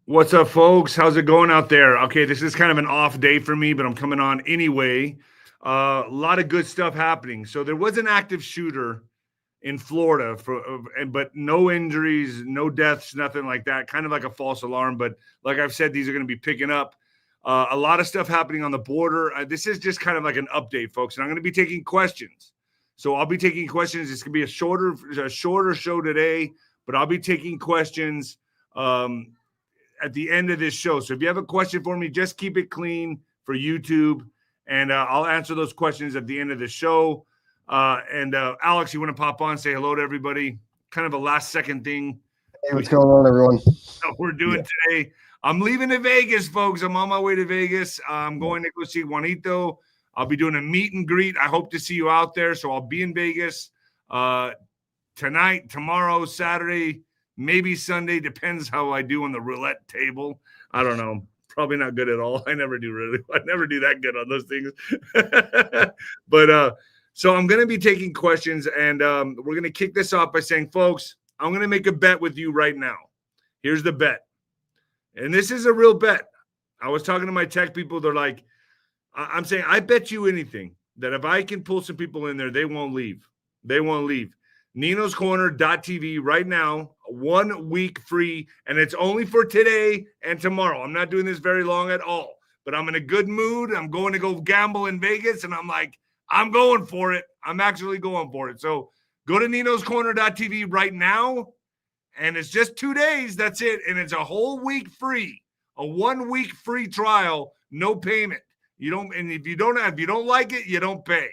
What's up, folks? How's it going out there? Okay, this is kind of an off day for me, but I'm coming on anyway. A lot of good stuff happening. So there was an active shooter in Florida, but no injuries, no deaths, nothing like that. Kind of like a false alarm, but like I've said, these are going to be picking up. A lot of stuff happening on the border. This is just kind of like an update, folks, and I'm going to be taking questions. So I'll be taking questions. It's going to be a shorter show today, but I'll be taking questions. At the end of this show. So if you have a question for me, just keep it clean for YouTube, and I'll answer those questions at the end of the show. Alex, you want to pop on, say hello to everybody? Kind of a last second thing. Hey, what's going on, everyone? We're doing today. I'm leaving to Vegas, folks. I'm on my way to Vegas. I'm going to go see Juanito. I'll be doing a meet and greet. I hope to see you out there. So I'll be in Vegas tonight, tomorrow, Saturday, maybe Sunday. Depends how I do on the roulette table. I don't know. Probably not good at all. I never do that good on those things. But so I'm going to be taking questions, and we're going to kick this off by saying, folks, I'm going to make a bet with you right now. Here's the bet. And this is a real bet. I was talking to my tech people. They're like, I'm saying, I bet you anything that if I can pull some people in there, they won't leave. They won't leave. Nino'sCorner.tv right now, 1 week free, and it's only for today and tomorrow. I'm not doing this very long at all, but I'm in a good mood. I'm going to go gamble in Vegas, and I'm like, I'm going for it. I'm actually going for it. So go to Nino'sCorner.tv right now, and it's just 2 days. That's it, and it's a whole week free, a 1 week free trial, no payment. And if you don't like it, you don't pay.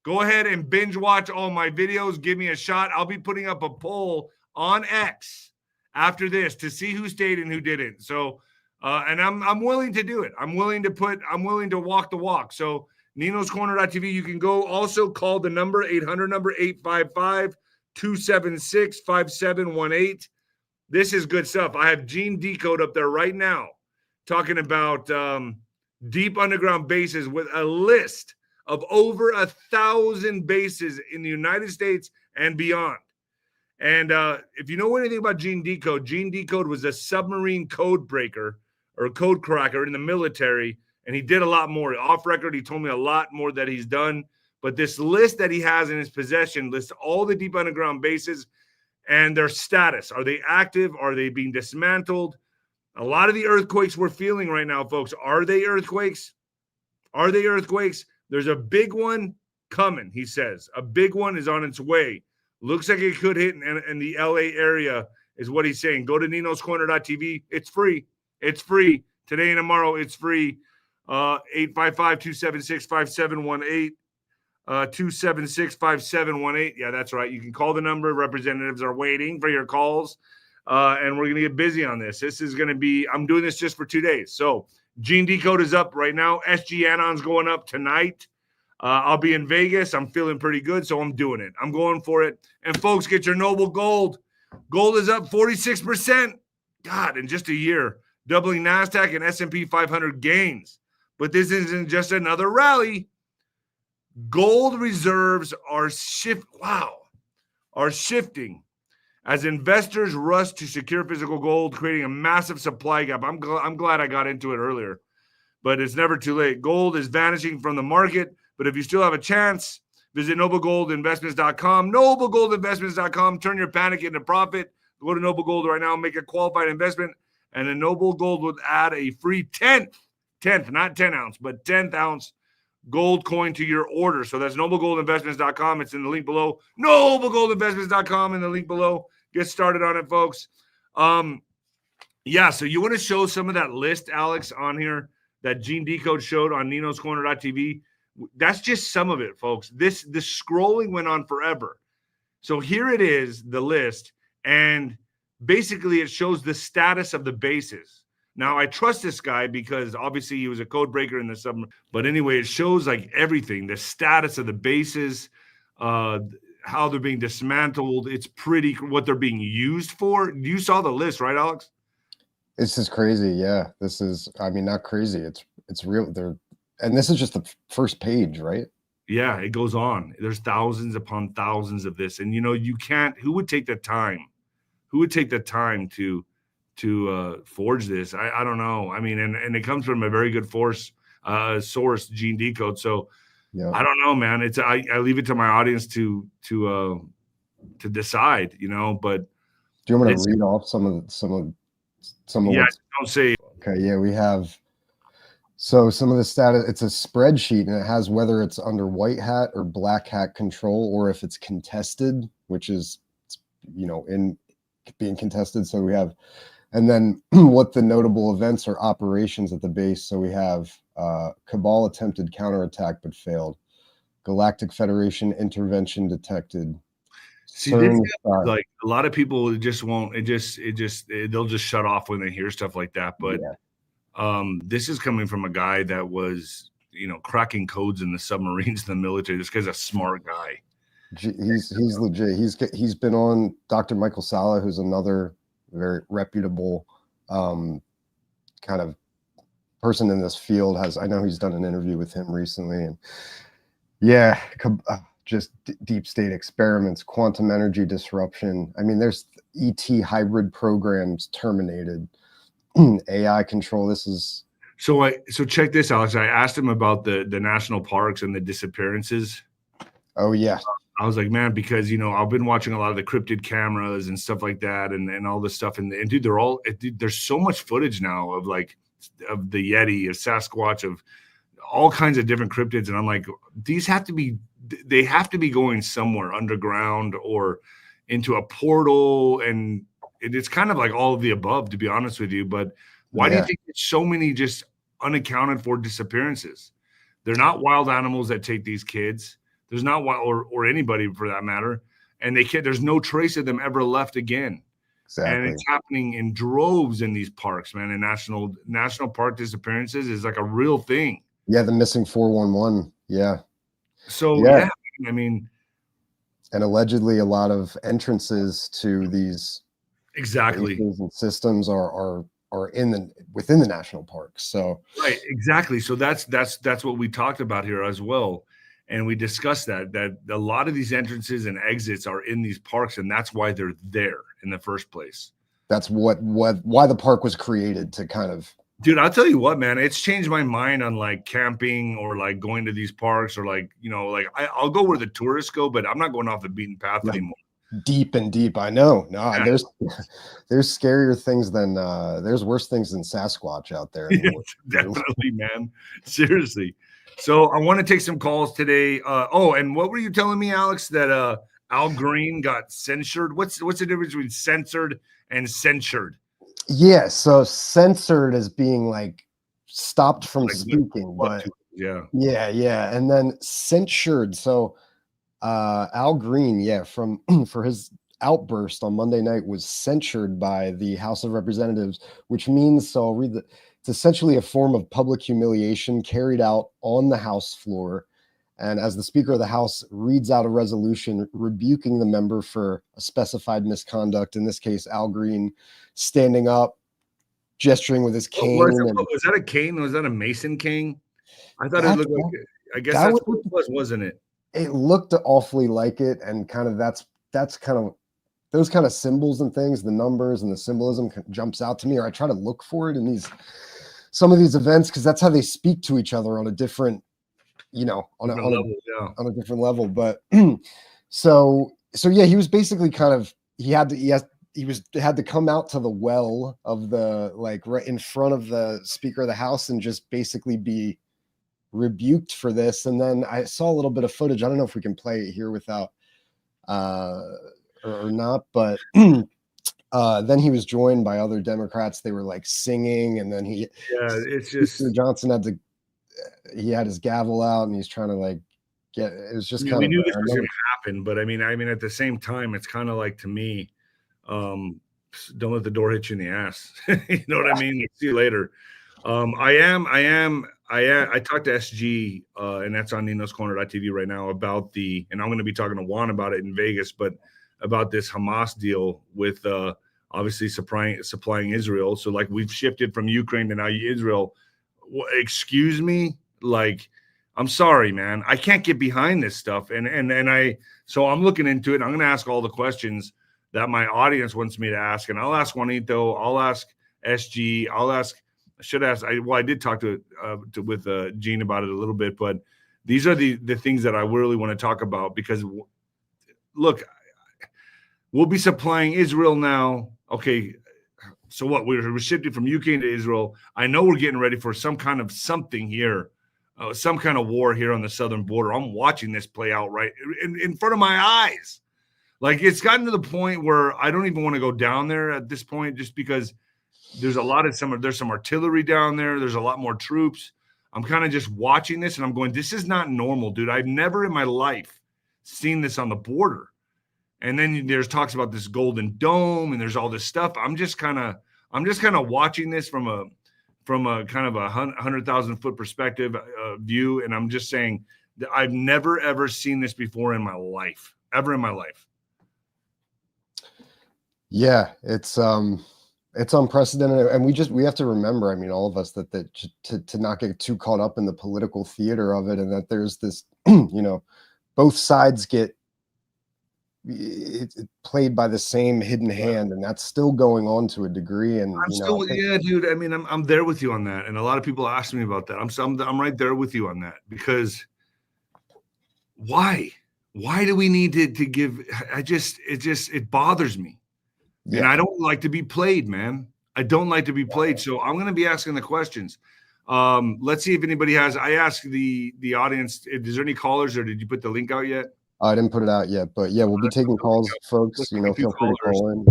Go ahead and binge watch all my videos. Give me a shot. I'll be putting up a poll on X after this to see who stayed and who didn't. So, and I'm willing to do it. I'm willing to walk the walk. So Nino'sCorner.tv, you can go also call the number 800 number 855-276-5718. This is good stuff. I have Gene Decode up there right now talking about deep underground bases with a list of over 1,000 bases in the United States and beyond. And if you know anything about Gene Decode was a submarine code breaker or code cracker in the military, and he did a lot more. Off record, he told me a lot more that he's done. But this list that he has in his possession lists all the deep underground bases and their status. Are they active? Are they being dismantled? A lot of the earthquakes we're feeling right now, folks, are they earthquakes? Are they earthquakes? There's a big one coming, he says. A big one is on its way. Looks like it could hit in the LA area, is what he's saying. Go to Nino'sCorner.tv. It's free. It's free. Today and tomorrow, it's free. 855-276-5718. 276-5718. Yeah, that's right. You can call the number. Representatives are waiting for your calls. And we're going to get busy on this. This is going to be, I'm doing this just for 2 days. So Gene Decode is up right now. SG Anon's going up tonight. I'll be in Vegas. I'm feeling pretty good, so I'm doing it. I'm going for it. And folks, get your Noble Gold. Gold is up 46%. God, in just a year, doubling NASDAQ and S&P 500 gains. But this isn't just another rally. Gold reserves are shifting as investors rush to secure physical gold, creating a massive supply gap. I'm glad I got into it earlier, but it's never too late. Gold is vanishing from the market, but if you still have a chance, visit noblegoldinvestments.com. Noblegoldinvestments.com. Turn your panic into profit. Go to Noble Gold right now, make a qualified investment, and a Noble Gold would add a free 10th, not 10 ounce, but 10th ounce gold coin to your order. So that's noblegoldinvestments.com. It's in the link below. Noblegoldinvestments.com in the link below. Get started on it, folks. Yeah, so you want to show some of that list, Alex, on here that Gene Decode showed on Nino'sCorner.tv. That's just some of it, folks. This scrolling went on forever. So here it is, the list, and basically it shows the status of the bases. Now, I trust this guy because obviously he was a code breaker in the submarine. But anyway, it shows like everything, the status of the bases, how they're being dismantled. It's pretty what they're being used for. You saw the list, right, Alex? This is crazy. Yeah, this is, I mean, not crazy. It's real. And this is just the first page, right? Yeah, it goes on. There's thousands upon thousands of this. And, you know, you can't, who would take the time? Who would take the time to forge this. I don't know. I mean, and it comes from a very good source, gene decode. So Yeah. I don't know, man. It's I leave it to my audience to decide, you know. But do you want me to read off some of yeah, don't say. Okay, yeah, we have. So some of the status, it's a spreadsheet, and it has whether it's under white hat or black hat control, or if it's contested, which is, you know, in being contested. So we have, and then what the notable events or operations at the base. So we have Cabal attempted counterattack but failed. Galactic Federation intervention detected. See, this is, like a lot of people just won't. They'll just shut off when they hear stuff like that. But this is coming from a guy that was, you know, cracking codes in the submarines, in the military. This guy's a smart guy. He's legit. He's been on Dr. Michael Salla, who's another very reputable kind of person in this field. I know he's done an interview with him recently, and yeah, just deep state experiments, quantum energy disruption. I mean, there's ET hybrid programs terminated, AI control. This is so check this, Alex. I asked him about the national parks and the disappearances. Oh yeah. I was like, man, because, you know, I've been watching a lot of the cryptid cameras and stuff like that, and all this stuff, and dude, there's so much footage now of the Yeti, of Sasquatch, of all kinds of different cryptids, and I'm like, they have to be going somewhere underground or into a portal, and it's kind of like all of the above, to be honest with you. But why do you think there's so many just unaccounted for disappearances? They're not wild animals that take these kids. There's not wild, or anybody for that matter, and there's no trace of them ever left again. Exactly. And it's happening in droves in these parks, man. And national park disappearances is like a real thing. Yeah, the missing 411. Yeah. So yeah, I mean, and allegedly a lot of entrances to these and systems are within the national parks. So right, exactly. So that's what we talked about here as well, and we discussed that a lot of these entrances and exits are in these parks, and that's why they're there in the first place. That's why the park was created, to kind of. Dude, I'll tell you what, man, it's changed my mind on like camping or like going to these parks, or like, you know, like I'll go where the tourists go, but I'm not going off the beaten path anymore. Deep. I know. No, there's scarier things than there's worse things than Sasquatch out there. Definitely, man. Seriously. So I want to take some calls today. And what were you telling me, Alex, that Al Green got censured? What's the difference between censored and censured? Yeah, so censored as being like stopped from speaking, but yeah, and then censured. So Al Green, for his outburst on Monday night, was censured by the House of Representatives, which means, so I'll read it's essentially a form of public humiliation carried out on the House floor. And as the Speaker of the House reads out a resolution rebuking the member for a specified misconduct, in this case, Al Green standing up, gesturing with his cane. Was that a cane? Was that a Mason cane? I thought it looked like it. I guess that's what it was, wasn't it? It looked awfully like it, and kind of that's kind of those kind of symbols and things, the numbers and the symbolism jumps out to me, or I try to look for it in some of these events, because that's how they speak to each other on a different, you know, on a different level. But so yeah, he was basically kind of he had to come out to the well of the, like, right in front of the Speaker of the House and just basically be rebuked for this. And then I saw a little bit of footage. I don't know if we can play it here without or not, but then he was joined by other Democrats. They were like singing, and then it's just Mr. Johnson had his gavel out, and he's trying to like get. It was just kind of. We knew this was going to happen, but I mean, at the same time, it's kind of like, to me, don't let the door hit you in the ass. You know what I mean? See you later. I talked to SG, and that's on ninoscorner.tv right now, about and I'm going to be talking to Juan about it in Vegas, but about this Hamas deal with obviously supplying Israel. So like, we've shifted from Ukraine to now Israel. Excuse me, like, I'm sorry, man, I can't get behind this stuff. So I'm looking into it. I'm going to ask all the questions that my audience wants me to ask, and I'll ask Juanito, I'll ask SG, I did talk with Gene about it a little bit, but these are the things that I really want to talk about, because look, we'll be supplying Israel now. Okay, so what? We're shifting from Ukraine to Israel. I know we're getting ready for some kind of something here, some kind of war here on the southern border. I'm watching this play out right in front of my eyes. Like, it's gotten to the point where I don't even want to go down there at this point, just because there's some artillery down there. There's a lot more troops. I'm kind of just watching this and I'm going, this is not normal, dude. I've never in my life seen this on the border. And then there's talks about this Golden Dome and there's all this stuff. I'm just kind of watching this from a kind of a 100,000 foot perspective view. And I'm just saying that I've never, ever seen this before in my life, ever in my life. Yeah, it's unprecedented, and we have to remember, I mean, all of us, that to not get too caught up in the political theater of it, and that there's this, both sides get it played by the same hidden hand, and that's still going on to a degree. And yeah, dude. I mean, I'm there with you on that, and a lot of people ask me about that. I'm right there with you on that, because why do we need to give? It bothers me. Yeah. And I don't like to be played, man. I don't like to be played. So I'm going to be asking the questions. Let's see if anybody has. I asked the audience, is there any callers, or did you put the link out yet? I didn't put it out yet, but yeah, we'll be taking calls, folks. Feel free to call in.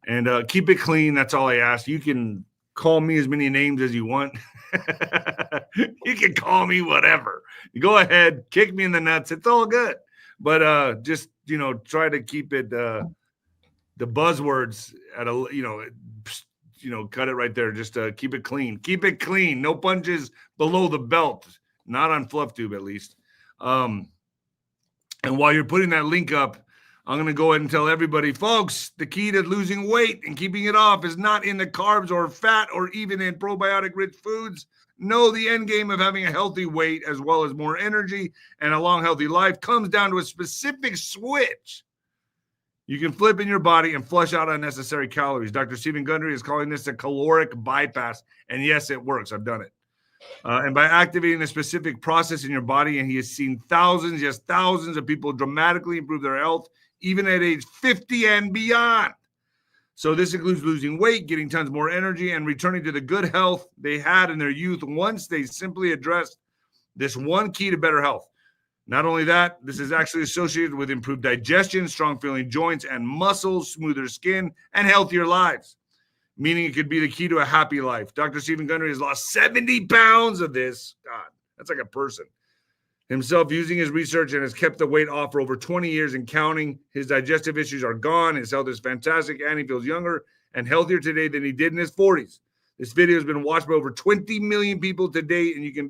And keep it clean. That's all I ask. You can call me as many names as you want. You can call me whatever. You go ahead, kick me in the nuts. It's all good. But just, try to keep it the buzzwords at a, cut it right there. Just keep it clean. Keep it clean. No punches below the belt. Not on FluffTube, at least. And while you're putting that link up, I'm going to go ahead and tell everybody, folks, the key to losing weight and keeping it off is not in the carbs or fat or even in probiotic-rich foods. No, the end game of having a healthy weight as well as more energy and a long, healthy life comes down to a specific switch you can flip in your body and flush out unnecessary calories. Dr. 𝗬𝗰𝗂𝗁 is calling this a caloric bypass. And yes, it works. I've done it. And by activating a specific process in your body, and he has seen thousands of people dramatically improve their health, even at age 50 and beyond. So this includes losing weight, getting tons more energy, and returning to the good health they had in their youth once they simply addressed this one key to better health. Not only that, this is actually associated with improved digestion, strong feeling joints and muscles, smoother skin, and healthier lives, meaning it could be the key to a happy life. Dr. 𝗬𝗰𝗂𝗁 has lost 70 pounds of this. God, that's like a person. Himself using his research, and has kept the weight off for over 20 years and counting. His digestive issues are gone. His health is fantastic, and he feels younger and healthier today than he did in his 40s. This video has been watched by over 20 million people to date, and you can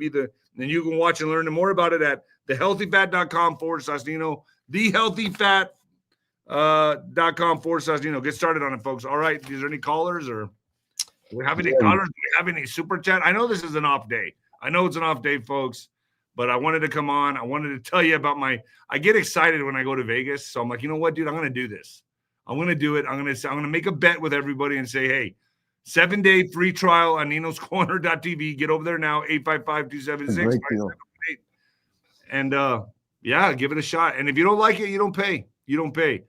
watch and learn more about it at thehealthyfat.com/Nino, thehealthyfat.com/Nino. Get started on it, folks. All right. Is there any callers, or do we have any callers? Do we have any super chat? I know this is an off day. I know it's an off day, folks, but I wanted to come on. I wanted to tell you about I get excited when I go to Vegas. So I'm like, you know what, dude, I'm going to do this. I'm going to do it. I'm going to make a bet with everybody and say, hey, 7-day free trial on ninoscorner.tv. Get over there now, 855-276. And give it a shot. And if you don't like it, you don't pay. You don't pay.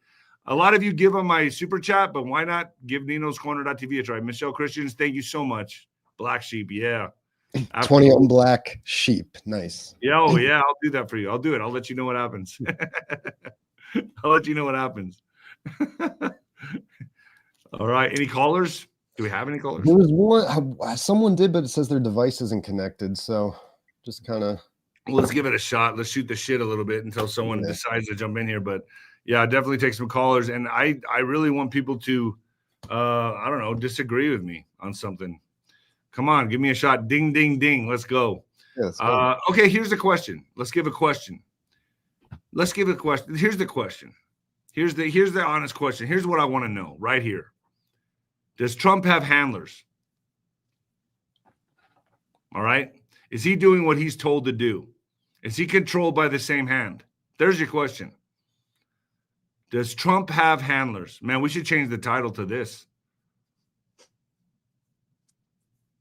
A lot of you give on my super chat, but why not give ninoscorner.tv a try? Michelle Christians, thank you so much. Black Sheep, yeah. 20 on Black Sheep, nice. Yeah, oh yeah, I'll do that for you. I'll do it. I'll let you know what happens. I'll let you know what happens. All right, any callers? Do we have any callers? There was one. Someone did, but it says their device isn't connected. So just kind of. Let's give it a shot. Let's shoot the shit a little bit until someone decides to jump in here. But yeah, definitely take some callers. And I really want people to, I don't know, disagree with me on something. Come on, give me a shot. Ding, ding, ding. Let's go. Yes. Okay, here's the question. Let's give a question. Here's the question. Here's the honest question. Here's what I want to know right here. Does Trump have handlers? All right. Is he doing what he's told to do? Is he controlled by the same hand? There's your question. Does Trump have handlers? Man, we should change the title to this.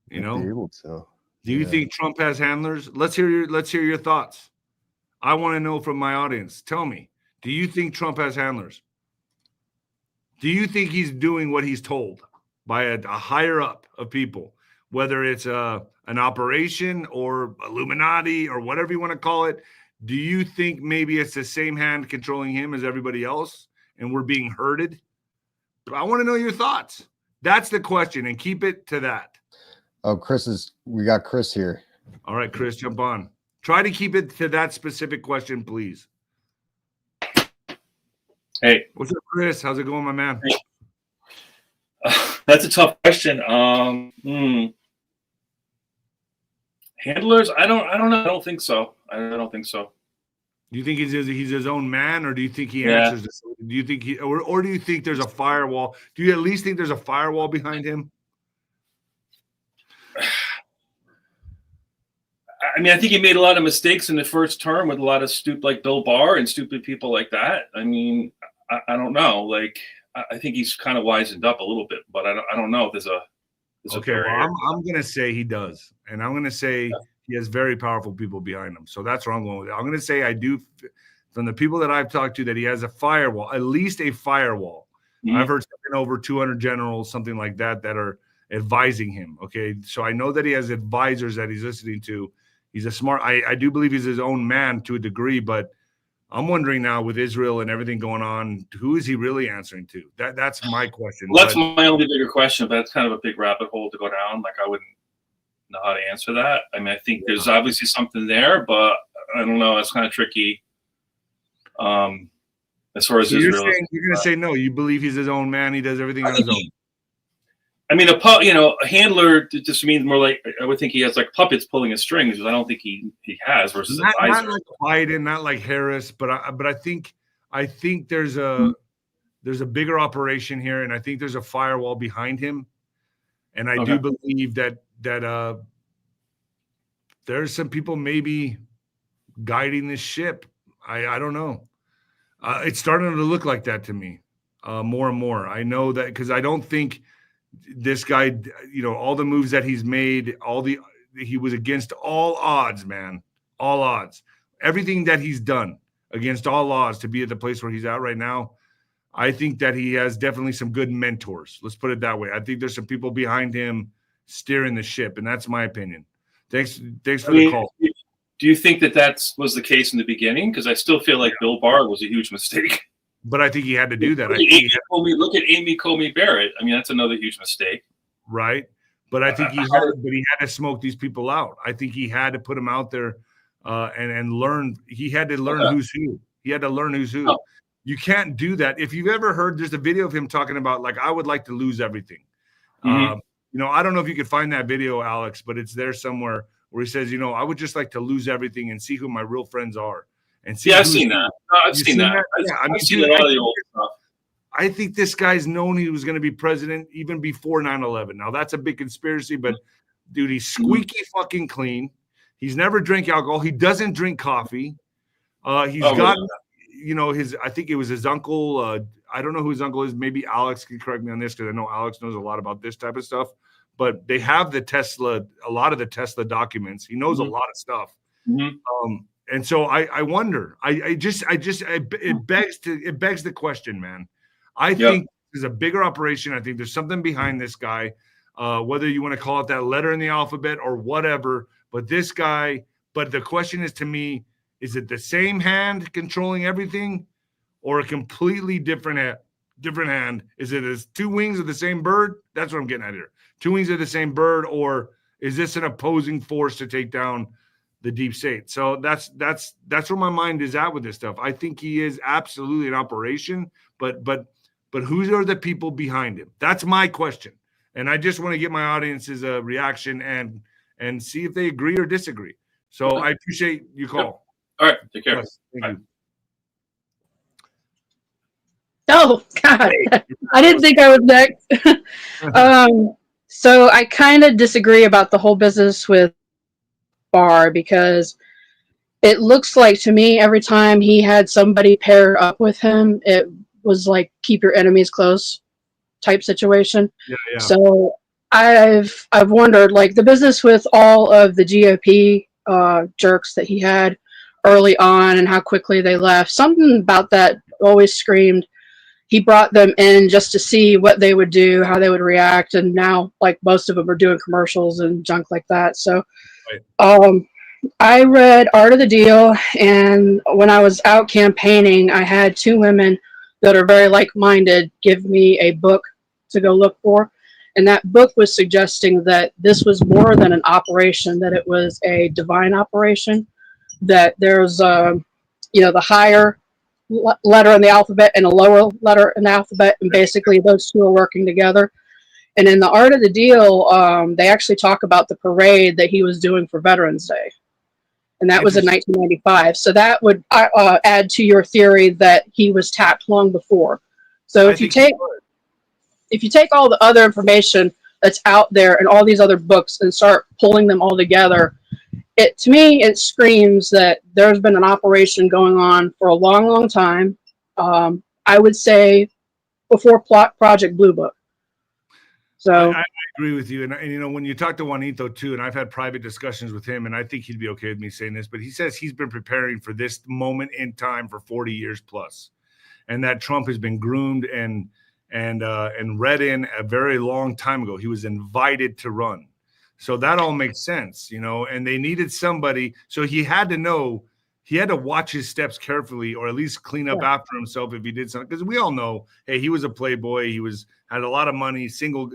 You know, be able to. Do you think Trump has handlers? Let's hear your thoughts. I want to know from my audience. Tell me, do you think Trump has handlers? Do you think he's doing what he's told by a higher up of people, whether it's an operation or Illuminati or whatever you want to call it? Do you think maybe it's the same hand controlling him as everybody else and we're being herded? I want to know your thoughts. That's the question, and keep it to that. Oh, we got Chris here. All right, Chris, jump on. Try to keep it to that specific question, please. Hey. What's up, Chris? How's it going, my man? That's a tough question. Handlers? I don't know. I don't think so. I don't think so. Do you think he's his own man, or do you think he answers this? Do you think or do you think there's a firewall? Do you at least think there's a firewall behind him? I mean, I think he made a lot of mistakes in the first term with a lot of stupid, like Bill Barr and stupid people like that. I mean, I don't know. Like, I think he's kind of wisened up a little bit, but I don't know if there's a okay. Well, I'm going to say he does, and I'm going to say he has very powerful people behind him. So that's where I'm going with it. I'm going to say I do, from the people that I've talked to, that he has a firewall, at least a firewall. Mm-hmm. I've heard something over 200 generals, something like that, that are advising him. Okay, so I know that he has advisors that he's listening to. He's a smart. I do believe he's his own man to a degree, but I'm wondering now with Israel and everything going on, who is he really answering to? That's my question. Well, that's my only bigger question, but that's kind of a big rabbit hole to go down. Like, I wouldn't know how to answer that. I mean, I think there's obviously something there, but I don't know. It's kind of tricky. As far as so Israel, you're going to say no. You believe he's his own man. He does everything on his own. I mean, a handler just means more like, I would think he has like puppets pulling his strings, which I don't think he has versus advisor. Not like Biden, not like Harris, but I think there's a bigger operation here, and I think there's a firewall behind him, and I do believe that there's some people maybe guiding this ship. I don't know. It's starting to look like that to me more and more. I know that because I don't think this guy, all the moves that he's made, he was against all odds, man, all odds, everything that he's done against all odds to be at the place where he's at right now. I think that he has definitely some good mentors. Let's put it that way. I think there's some people behind him steering the ship, and that's my opinion. Thanks for the call. Do you think that was the case in the beginning? Because I still feel like Bill Barr was a huge mistake. But I think he had to do that. Look at 𝗵𝗶𝗶𝗹. I mean, that's another huge mistake. Right. But I think he had to smoke these people out. I think he had to put them out there and learn. He had to learn who's who. He had to learn who's who. Oh. You can't do that. If you've ever heard, there's a video of him talking about, like, I would like to lose everything. Mm-hmm. I don't know if you could find that video, Alex, but it's there somewhere where he says, I would just like to lose everything and see who my real friends are. And see I've seen that. I've seen that. I've seen a lot of the old stuff. I think this guy's known he was going to be president even before 9/11. Now, that's a big conspiracy, but, dude, he's squeaky fucking clean. He's never drank alcohol. He doesn't drink coffee. He's got, I think it was his uncle. I don't know who his uncle is. Maybe Alex can correct me on this because I know Alex knows a lot about this type of stuff. But they have a lot of the Tesla documents. He knows a lot of stuff. Mm-hmm. And so I wonder. It begs the question, man. I think there's a bigger operation. I think there's something behind this guy, whether you want to call it that letter in the alphabet or whatever. But this guy. But the question is, to me, is it the same hand controlling everything, or a completely different hand? Is it as two wings of the same bird? That's what I'm getting at here. Two wings of the same bird, or is this an opposing force to take down the deep state? So that's where my mind is at with this stuff. I think he is absolutely an operation, but who are the people behind him? That's my question, and I just want to get my audience's reaction and see if they agree or disagree. So I appreciate you call. All right, take care. Yes, thank you. Oh God, I didn't think I was next. So I kind of disagree about the whole business with Barr, because it looks like to me every time he had somebody pair up with him, it was like keep your enemies close type situation. Yeah. So I've wondered, like, the business with all of the GOP jerks that he had early on and how quickly they left. Something about that always screamed he brought them in just to see what they would do, how they would react, and now, like, most of them are doing commercials and junk like that. So I read Art of the Deal, and when I was out campaigning, I had two women that are very like-minded give me a book to go look for. And that book was suggesting that this was more than an operation, that it was a divine operation, that there's, the higher letter in the alphabet and a lower letter in the alphabet, and basically those two are working together. And in the Art of the Deal, they actually talk about the parade that he was doing for Veterans Day. And that was in 1995. So that would add to your theory that he was tapped long before. So if you take all the other information that's out there and all these other books and start pulling them all together, to me, it screams that there's been an operation going on for a long, long time. I would say before Project Blue Book. So I agree with you. And when you talk to Juanito too, and I've had private discussions with him, and I think he'd be okay with me saying this, but he says he's been preparing for this moment in time for 40 years plus, and that Trump has been groomed and read in a very long time ago. He was invited to run. So that all makes sense, and they needed somebody. So he had to know, he had to watch his steps carefully, or at least clean up after himself if he did something. Because we all know, hey, he was a playboy. He had a lot of money, single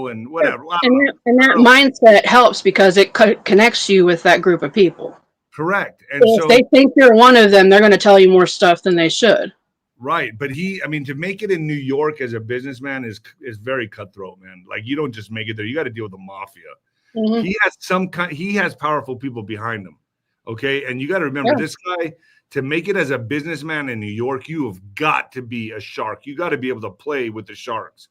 and whatever. And that mindset helps because it connects you with that group of people. Correct. And if they think you're one of them, they're going to tell you more stuff than they should. Right. But to make it in New York as a businessman is very cutthroat, man. Like, you don't just make it there. You got to deal with the mafia. Mm-hmm. He has powerful people behind him. Okay. And you got to remember, this guy, to make it as a businessman in New York, you have got to be a shark. You got to be able to play with the sharks.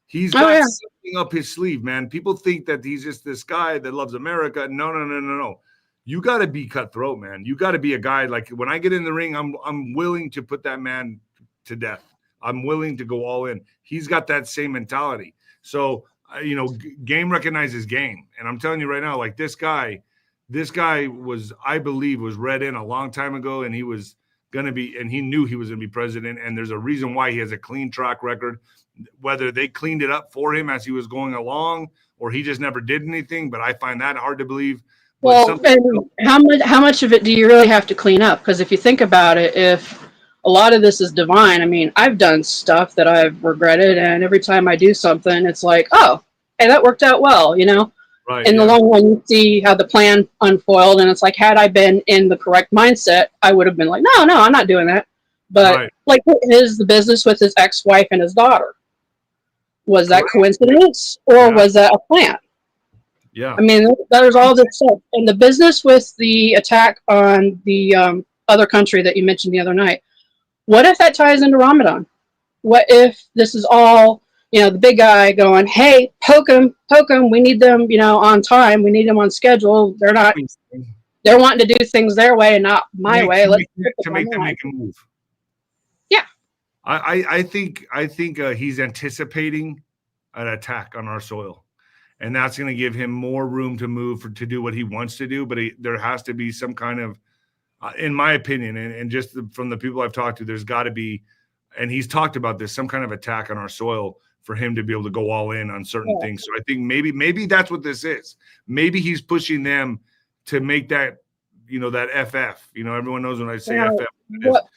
He's got something up his sleeve, man. People think that he's just this guy that loves America. No. You got to be cutthroat, man. You got to be a guy, like, when I get in the ring, I'm willing to put that man to death. I'm willing to go all in. He's got that same mentality. So, game recognizes game. And I'm telling you right now, like, this guy was, I believe, was read in a long time ago, and he was going to be, and he knew he was going to be president. And there's a reason why he has a clean track record, whether they cleaned it up for him as he was going along, or he just never did anything. But I find that hard to believe. Well, and how much of it do you really have to clean up? Because if you think about it, if a lot of this is divine, I mean, I've done stuff that I've regretted, and every time I do something, it's like, oh, hey, that worked out well, Right, in the long run, you see how the plan unfolded, and it's like, had I been in the correct mindset, I would have been like, no, I'm not doing that. But like the business with his ex-wife and his daughter, was that coincidence, or was that a plan? Yeah. I mean, there's all this stuff. And the business with the attack on the other country that you mentioned the other night, what if that ties into Ramadan? What if this is all, the big guy going, hey, poke them, we need them, on time, we need them on schedule. They're wanting to do things their way and not my way. To make them make a move. Yeah. I think he's anticipating an attack on our soil. And that's going to give him more room to move to do what he wants to do. But there has to be some kind of, in my opinion, and just from the people I've talked to, there's got to be, and he's talked about this, some kind of attack on our soil for him to be able to go all in on certain things. So I think maybe that's what this is. Maybe he's pushing them to make that, that FF. Everyone knows when I say FF.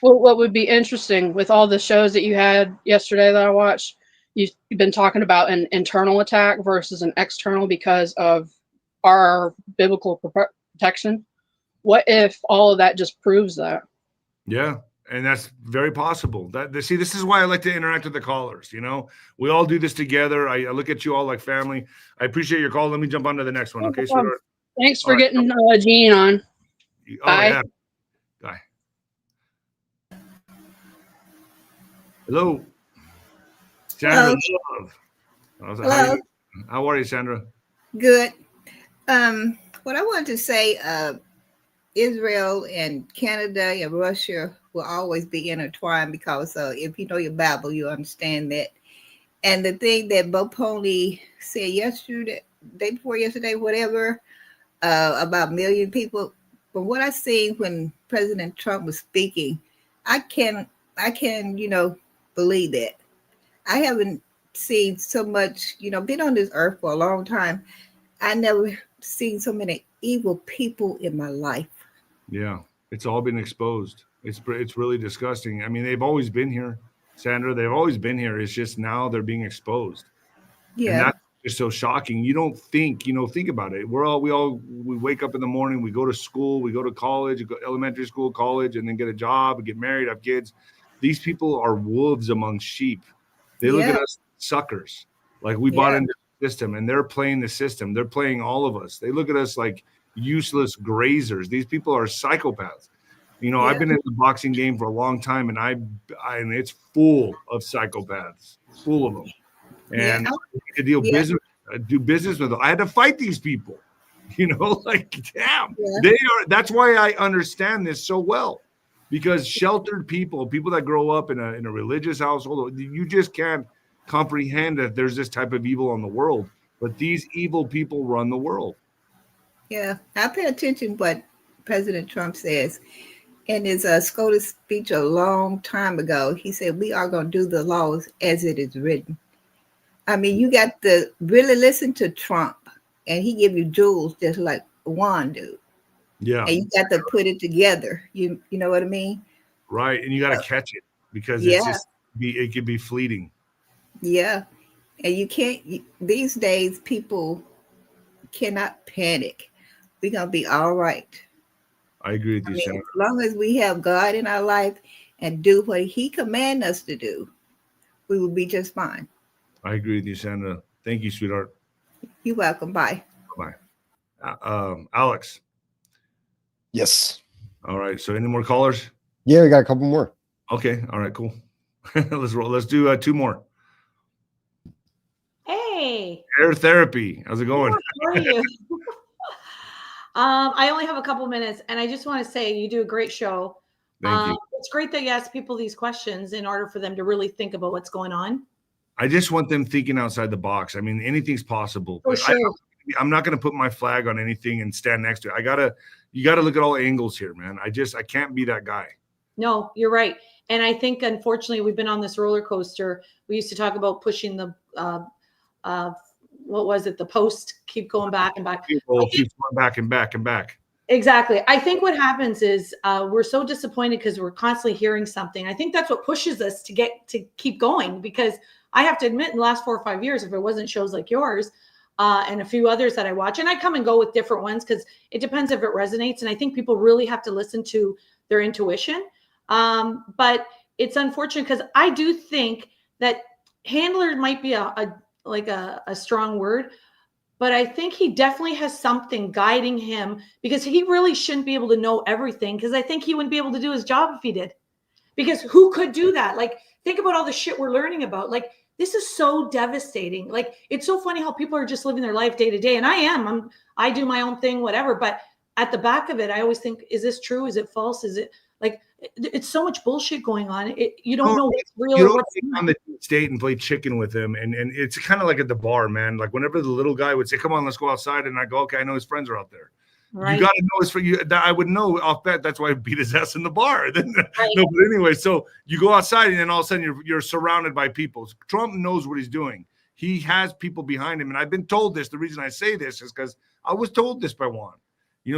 What would be interesting with all the shows that you had yesterday that I watched, you've been talking about an internal attack versus an external because of our biblical protection. What if all of that just proves that? Yeah, and that's very possible. See, this is why I like to interact with the callers. We all do this together. I look at you all like family. I appreciate your call. Let me jump on to the next one. Okay, sweetheart? Thanks for getting Gene on. Bye. Yeah. Bye. Hello. Sandra Love. Hello. How are you, Sandra? Good. What I wanted to say, Israel and Canada and Russia will always be intertwined because if you know your Bible, you understand that. And the thing that 𝗶𝗶𝗃 said yesterday, day before yesterday, whatever, about 1 million people, from what I seen when President Trump was speaking, I can, believe that. I haven't seen so much, been on this earth for a long time. I never seen so many evil people in my life. Yeah, it's all been exposed. It's really disgusting. I mean, they've always been here, Sandra. They've always been here. It's just now they're being exposed. Yeah. And that's just so shocking. You don't think, think about it. We wake up in the morning, we go to school, we go to college, go elementary school, college, and then get a job, get married, have kids. These people are wolves among sheep. They look at us suckers. Like we bought into the system, and they're playing the system. They're playing all of us. They look at us like useless grazers. These people are psychopaths. I've been in the boxing game for a long time, and it's full of psychopaths, full of them. And to do business with them. I had to fight these people. Damn. Yeah. That's why I understand this so well. Because sheltered people that grow up in a religious household, you just can't comprehend that there's this type of evil in the world. But these evil people run the world. Yeah, I pay attention to what President Trump says. In his SCOTUS speech a long time ago, he said, we are going to do the laws as it is written. I mean, you got to really listen to Trump, and he give you jewels just like Juan do. Yeah. And you got to put it together. You know what I mean? Right. And you got to catch it because it could be fleeting. Yeah. And you can't, these days, people cannot panic. We're going to be all right. I agree with you, Senator. As long as we have God in our life and do what he commands us to do, we will be just fine. I agree with you, Senator. Thank you, sweetheart. You're welcome. Bye. Bye. Alex. Yes. All right. So any more callers? Yeah, we got a couple more. Okay. All right, cool. Let's roll. Let's do 2 more. Hey. Hair therapy. How's it going? How are you? I only have a couple minutes, and I just want to say you do a great show. Thank you. It's great that you ask people these questions in order for them to really think about what's going on. I just want them thinking outside the box. I mean, anything's possible. For sure. I'm not going to put my flag on anything and stand next to it. You got to look at all angles here, man. I can't be that guy. No, you're right. And I think, unfortunately, we've been on this roller coaster. We used to talk about pushing the, what was it? The post, keep going back and back. Keep going back and back and back. Exactly. I think what happens is we're so disappointed because we're constantly hearing something. I think that's what pushes us to keep going, because I have to admit, in the last 4 or 5 years, if it wasn't shows like yours and a few others that I watch, and I come and go with different ones because it depends if it resonates. And I think people really have to listen to their intuition. But it's unfortunate because I do think that handler might be a strong word, but I think he definitely has something guiding him, because he really shouldn't be able to know everything, because I think he wouldn't be able to do his job if he did. Because who could do that? Like, think about all the shit we're learning about. Like, this is so devastating. Like, it's so funny how people are just living their life day to day. And I do my own thing, whatever. But at the back of it, I always think, is this true? Is it false? Is it like, it's so much bullshit going on. You don't know what's real. You don't take on the state and play chicken with him. And it's kind of like at the bar, man. Like whenever the little guy would say, come on, let's go outside. And I go, okay, I know his friends are out there. Right. You got to know his for you. I would know off bet. That's why I beat his ass in the bar. Right. No, but anyway, so you go outside and then all of a sudden you're surrounded by people. Trump knows what he's doing. He has people behind him. And I've been told this. The reason I say this is because I was told this by Juan.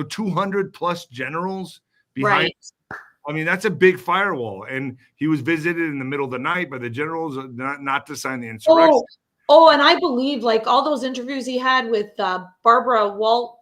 200 plus generals behind him. I mean, that's a big firewall. And he was visited in the middle of the night by the generals not to sign the insurrection. Oh, and I believe like all those interviews he had with Barbara Walt,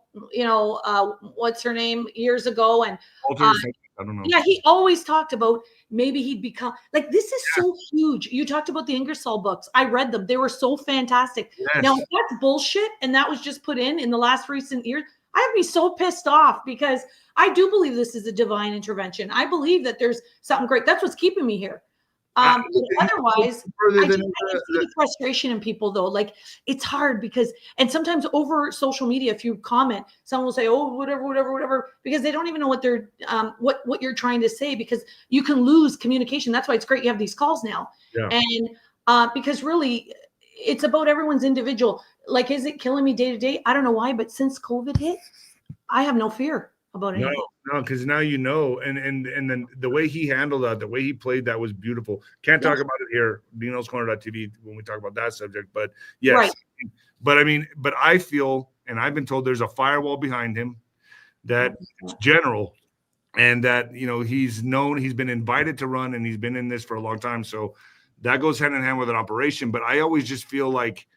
what's her name, years ago. And I don't know. Yeah, he always talked about maybe he'd become like, this is so huge. You talked about the Ingersoll books. I read them. They were so fantastic. Yes. Now, if that's bullshit and that was just put in the last recent years, I'd be so pissed off, because I do believe this is a divine intervention. I believe that there's something great. That's what's keeping me here. Otherwise, I can see the frustration in people though. Like it's hard because, and sometimes over social media, if you comment, someone will say, "Oh, whatever," because they don't even know what they're, what you're trying to say, because you can lose communication. That's why it's great you have these calls now, and because really, it's about everyone's individual. Like, is it killing me day to day? I don't know why, but since COVID hit, I have no fear about anything. No, because now you know, and then the way he handled that, the way he played that was beautiful. Can't talk about it here, DinosCorner.tv, when we talk about that subject, but yes. Right. But I mean, but I feel, and I've been told there's a firewall behind him that it's general, and that, you know, he's known, he's been invited to run, and he's been in this for a long time. So that goes hand in hand with an operation. But I always just feel like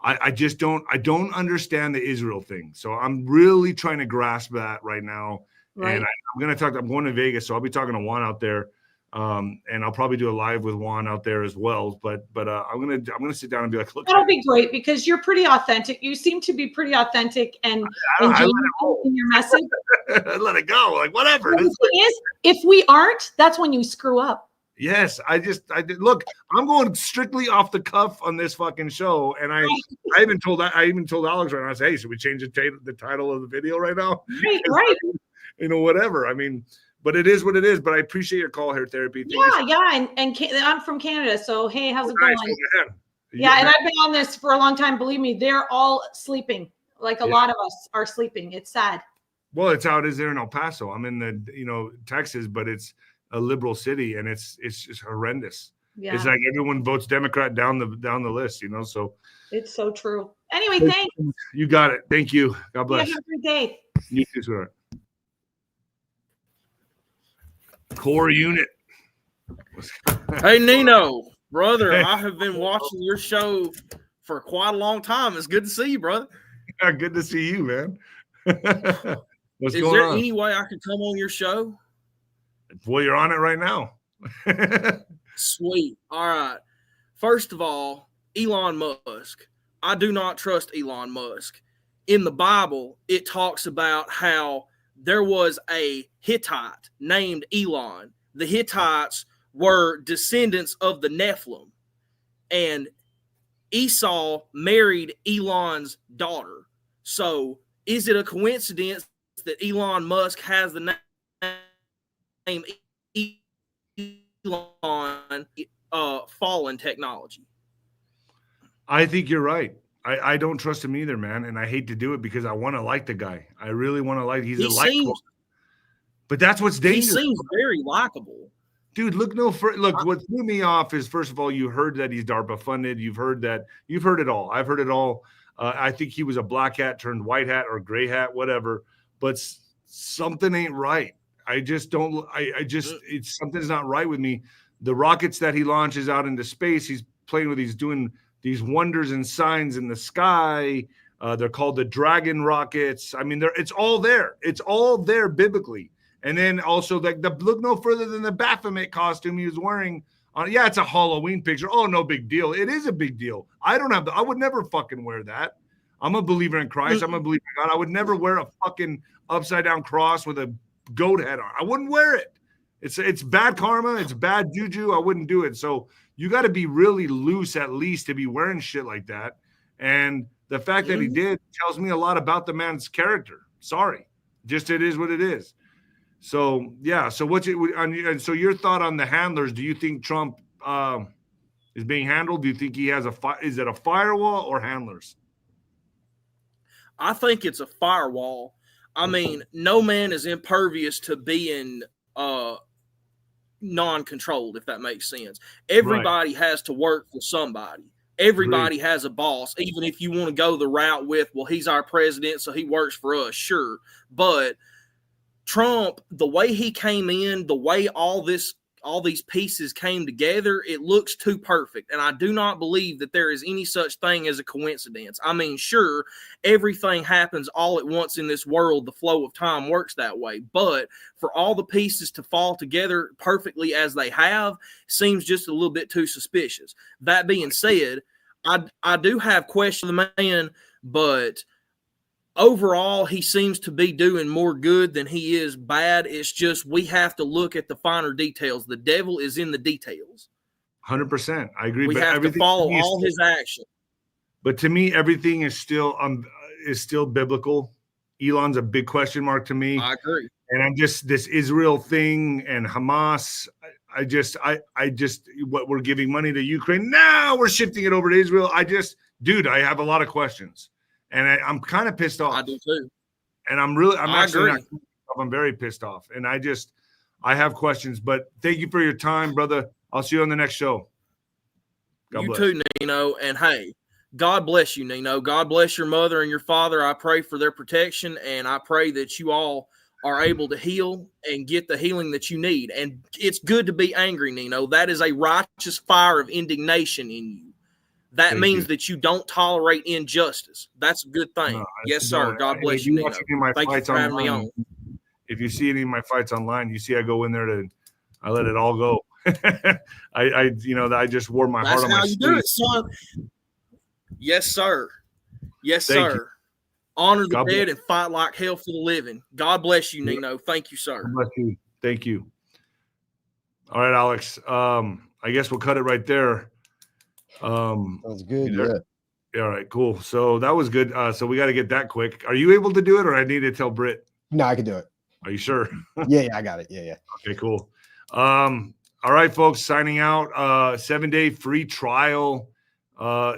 I don't understand the Israel thing. So I'm really trying to grasp that right now. Right. And I'm going to Vegas, so I'll be talking to Juan out there. And I'll probably do a live with Juan out there as well. But I'm gonna sit down and be like, look, that'll be great because you're pretty authentic. You seem to be pretty authentic and in your message. I let it go, like whatever. The thing is, if we aren't, that's when you screw up. Yes, I did. Look, I'm going strictly off the cuff on this fucking show, and I even told Alex right now. I said, hey, should we change the title of the video right now? Right. You know, whatever. I mean, but it is what it is. But I appreciate your call here, Therapy. And I'm from Canada, so hey, how's it going? Yeah, and I've been on this for a long time. Believe me, they're all sleeping. Like a lot of us are sleeping. It's sad. Well, it's how it is there in El Paso. I'm in Texas, but it's a liberal city, and it's just horrendous. Yeah. It's like everyone votes Democrat down the list, so it's so true. Anyway, thanks. You got it. Thank you. God bless. Have a good day. You too, sweetheart. Core unit. Hey, Nino, brother, I have been watching your show for quite a long time. It's good to see you, brother. Yeah, good to see you, man. Is there any way I can come on your show? Well, you're on it right now. Sweet. All right. First of all, Elon Musk. I do not trust Elon Musk. In the Bible, it talks about how there was a Hittite named Elon. The Hittites were descendants of the Nephilim. And Esau married Elon's daughter. So is it a coincidence that Elon Musk has the name Elon fallen technology? I think you're right. I don't trust him either, man, and I hate to do it because I want to like the guy. I really want to like. He's a likable. But that's what's dangerous. He seems very likable, dude. Look, what threw me off is, first of all, you heard that he's DARPA funded. You've heard it all. I've heard it all. I think he was a black hat turned white hat or gray hat, whatever. But something ain't right. I just don't. It's something's not right with me. The rockets that he launches out into space, he's playing with. He's doing these wonders and signs in the sky. They're called the Dragon rockets. I mean, it's all there. It's all there biblically. And then also, look no further than the Baphomet costume he was wearing. It's a Halloween picture. Oh, no big deal. It is a big deal. I would never fucking wear that. I'm a believer in Christ. I'm a believer in God. I would never wear a fucking upside down cross with a goat head on. I wouldn't wear it. It's bad karma. It's bad juju. I wouldn't do it. So you got to be really loose at least to be wearing shit like that. And the fact that he did tells me a lot about the man's character. Sorry. Just it is what it is. So, yeah. So so your thought on the handlers, do you think Trump is being handled? Do you think he has is it a firewall or handlers? I think it's a firewall. I mean, no man is impervious to being non-controlled, if that makes sense. Everybody has to work for somebody. Everybody has a boss, even if you want to go the route with, well, he's our president, so he works for us, sure. But Trump, the way he came in, the way all these pieces came together, it looks too perfect. And I do not believe that there is any such thing as a coincidence. I mean, sure, everything happens all at once in this world. The flow of time works that way. But for all the pieces to fall together perfectly as they have, seems just a little bit too suspicious. That being said, I do have questions of the man, but overall, he seems to be doing more good than he is bad. It's just we have to look at the finer details. The devil is in the details. 100%. I agree. We but have to everything follow is all his actions. But to me, everything is still biblical. Elon's a big question mark to me. I agree. And I'm just this Israel thing and Hamas. I just what we're giving money to Ukraine. Now we're shifting it over to Israel. Dude, I have a lot of questions. And I'm kind of pissed off. I do too. And I'm very pissed off. And I have questions, but thank you for your time, brother. I'll see you on the next show. God bless. Too, Nino. And hey, God bless you, Nino. God bless your mother and your father. I pray for their protection, and I pray that you all are able to heal and get the healing that you need. And it's good to be angry, Nino. That is a righteous fire of indignation in you. That means that you don't tolerate injustice. That's a good thing. No, yes, sir. God bless you, Nino. Thank you for having me on. If you see any of my fights online, you see I go in there I let it all go. I just wore my heart on my sleeve. That's how you do it, son. Yes, sir. Yes, sir. Honor the dead and fight like hell for the living. God bless you, Nino. Thank you, sir. God bless you. Thank you. All right, Alex. I guess we'll cut it right there. Sounds good. Yeah. All right, cool. So that was good. So we got to get that quick. Are you able to do it, or I need to tell Britt? No, I can do it. Are you sure? Yeah, I got it. Yeah. Okay, cool. All right, folks, signing out. 7-day free trial.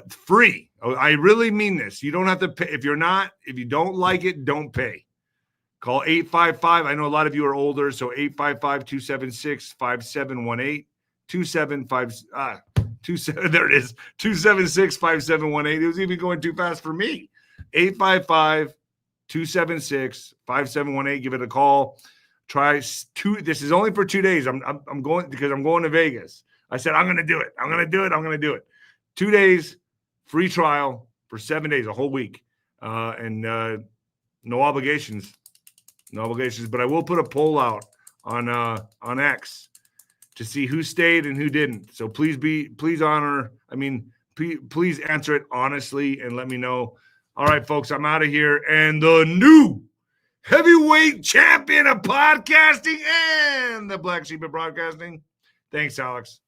Free. I really mean this. You don't have to pay. If you don't like it, don't pay. Call 855. I know a lot of you are older, so 855-276-5718. 27 there it is. 276-5718. It was even going too fast for me. 855-276-5718. Give it a call. Try this is only for 2 days. I'm going because I'm going to Vegas. I said I'm going to do it. I'm going to do it. 2 days, free trial for 7 days, a whole week, and no obligations. But I will put a poll out on X to see who stayed and who didn't. So please answer it honestly and let me know. All right, folks, I'm out of here. And the new heavyweight champion of podcasting and the Black Sheep of Broadcasting. Thanks, Alex.